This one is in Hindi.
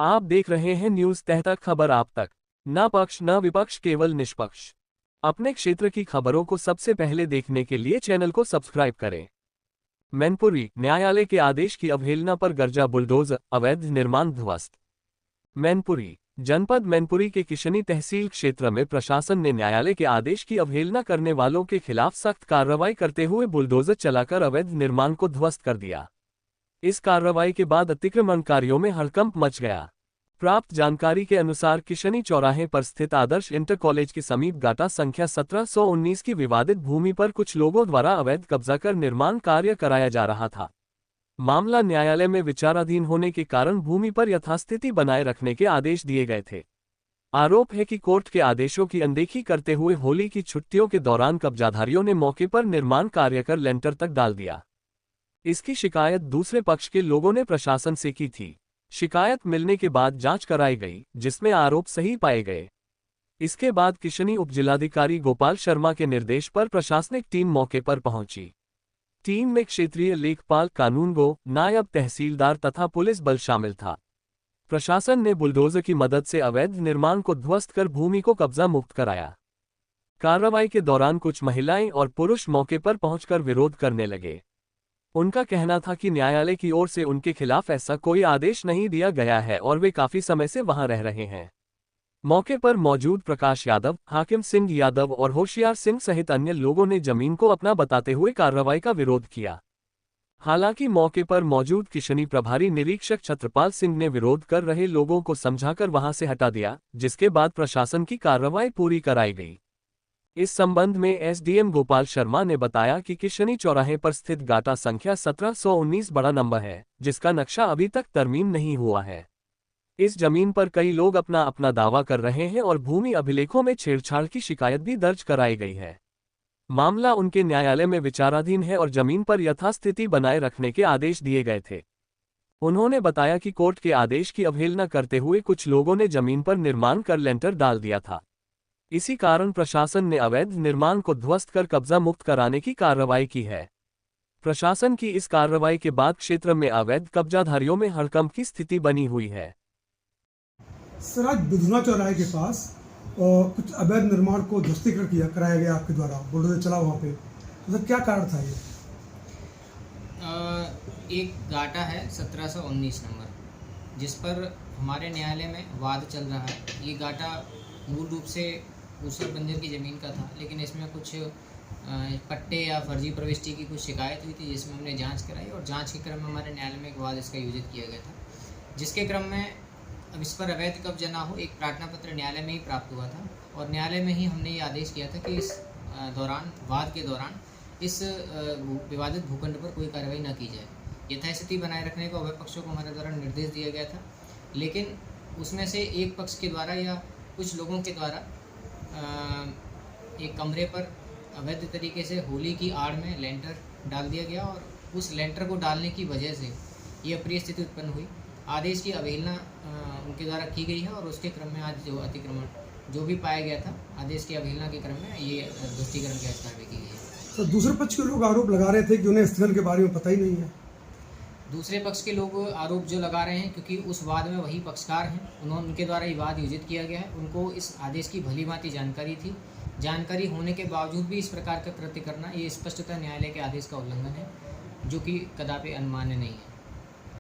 आप देख रहे हैं न्यूज तहत खबर आप तक। न पक्ष न विपक्ष, केवल निष्पक्ष। अपने क्षेत्र की खबरों को सबसे पहले देखने के लिए चैनल को सब्सक्राइब करें। मैनपुरी न्यायालय के आदेश की अवहेलना पर गरजा बुलडोजर, अवैध निर्माण ध्वस्त। मैनपुरी जनपद मैनपुरी के किशनी तहसील क्षेत्र में प्रशासन ने न्यायालय के आदेश की अवहेलना करने वालों के खिलाफ सख्त कार्रवाई करते हुए बुलडोजर चलाकर अवैध निर्माण को ध्वस्त कर दिया। इस कार्रवाई के बाद अतिक्रमणकारियों में हड़कंप मच गया। प्राप्त जानकारी के अनुसार किशनी चौराहे पर स्थित आदर्श इंटर कॉलेज के समीप गाटा संख्या 1719 की विवादित भूमि पर कुछ लोगों द्वारा अवैध कब्जा कर निर्माण कार्य कराया जा रहा था। मामला न्यायालय में विचाराधीन होने के कारण भूमि पर यथास्थिति बनाए रखने के आदेश दिए गए थे। आरोप है कि कोर्ट के आदेशों की अनदेखी करते हुए होली की छुट्टियों के दौरान कब्जाधारियों ने मौके पर निर्माण कार्य कर लेंटर तक डाल दिया। इसकी शिकायत दूसरे पक्ष के लोगों ने प्रशासन से की थी। शिकायत मिलने के बाद जांच कराई गई, जिसमें आरोप सही पाए गए। इसके बाद किशनी उपजिलाधिकारी गोपाल शर्मा के निर्देश पर प्रशासनिक टीम मौके पर पहुंची। टीम में क्षेत्रीय लेखपाल, कानूनगो, नायब तहसीलदार तथा पुलिस बल शामिल था। प्रशासन ने बुलडोजर की मदद से अवैध निर्माण को ध्वस्त कर भूमि को कब्जा मुक्त कराया। कार्रवाई के दौरान कुछ महिलाएं और पुरुष मौके पर पहुंचकर विरोध करने लगे। उनका कहना था कि न्यायालय की ओर से उनके खिलाफ ऐसा कोई आदेश नहीं दिया गया है और वे काफी समय से वहां रह रहे हैं। मौके पर मौजूद प्रकाश यादव, हाकिम सिंह यादव और होशियार सिंह सहित अन्य लोगों ने जमीन को अपना बताते हुए कार्रवाई का विरोध किया। हालांकि मौके पर मौजूद किशनी प्रभारी निरीक्षक छत्रपाल सिंह ने विरोध कर रहे लोगों को समझाकर वहां से हटा दिया, जिसके बाद प्रशासन की कार्रवाई पूरी कराई गई। इस संबंध में एसडीएम गोपाल शर्मा ने बताया कि किशनी चौराहे पर स्थित गाटा संख्या 1719 बड़ा नंबर है, जिसका नक्शा अभी तक तरमीम नहीं हुआ है। इस जमीन पर कई लोग अपना अपना दावा कर रहे हैं और भूमि अभिलेखों में छेड़छाड़ की शिकायत भी दर्ज कराई गई है। मामला उनके न्यायालय में विचाराधीन है और जमीन पर यथास्थिति बनाए रखने के आदेश दिए गए थे। उन्होंने बताया कि कोर्ट के आदेश की अवहेलना करते हुए कुछ लोगों ने जमीन पर निर्माण कर लेंटर डाल दिया था। इसी कारण प्रशासन ने अवैध निर्माण को ध्वस्त कर कब्जा मुक्त कराने की कार्रवाई की है। प्रशासन की इस कार्रवाई के बाद क्षेत्र में अवैध कब्जाधारियों में हड़कंप की स्थिति बनी हुई है। सर, आज बुधना चौराहे के पास कुछ अवैध निर्माण को ध्वस्तीकरण कराया गया आपके द्वारा, बुलडोजर चला वहाँ पे, तो सर क्या कारण था ये? एक गाटा है 1719 नंबर, जिस पर हमारे न्यायालय में वाद चल रहा है। ये गाटा मूल रूप से ऊसर बंजर की ज़मीन का था, लेकिन इसमें कुछ पट्टे या फर्जी प्रविष्टि की कुछ शिकायत हुई थी, जिसमें हमने जांच कराई और जांच के क्रम में हमारे न्यायालय में एक वाद इसका आयोजित किया गया था, जिसके क्रम में अब इस पर अवैध कब्जा ना हो एक प्रार्थना पत्र न्यायालय में ही प्राप्त हुआ था और न्यायालय में ही हमने ये आदेश किया था कि इस दौरान वाद के दौरान इस विवादित भूखंड पर कोई कार्रवाई न की जाए। यथास्थिति बनाए रखने को उभय पक्षों को हमारे द्वारा निर्देश दिया गया था, लेकिन उसमें से एक पक्ष के द्वारा या कुछ लोगों के द्वारा एक कमरे पर अवैध तरीके से होली की आड़ में लेंटर डाल दिया गया और उस लेंटर को डालने की वजह से ये अप्रिय स्थिति उत्पन्न हुई। आदेश की अवहेलना उनके द्वारा की गई है और उसके क्रम में आज जो अतिक्रमण जो भी पाया गया था, आदेश की अवहेलना के क्रम में ये ध्वस्तीकरण की कार्रवाई की गई है। तो दूसरे पक्ष के लोग आरोप लगा रहे थे कि उन्हें स्थगन के बारे में पता ही नहीं है। दूसरे पक्ष के लोग आरोप जो लगा रहे हैं, क्योंकि उस वाद में वही पक्षकार हैं, उनके द्वारा ये वाद आयोजित किया गया है, उनको इस आदेश की भली भांति जानकारी थी। जानकारी होने के बावजूद भी इस प्रकार का कृत्य करना ये स्पष्टतः न्यायालय के आदेश का उल्लंघन है, जो कि कदापि अनुमान्य नहीं है।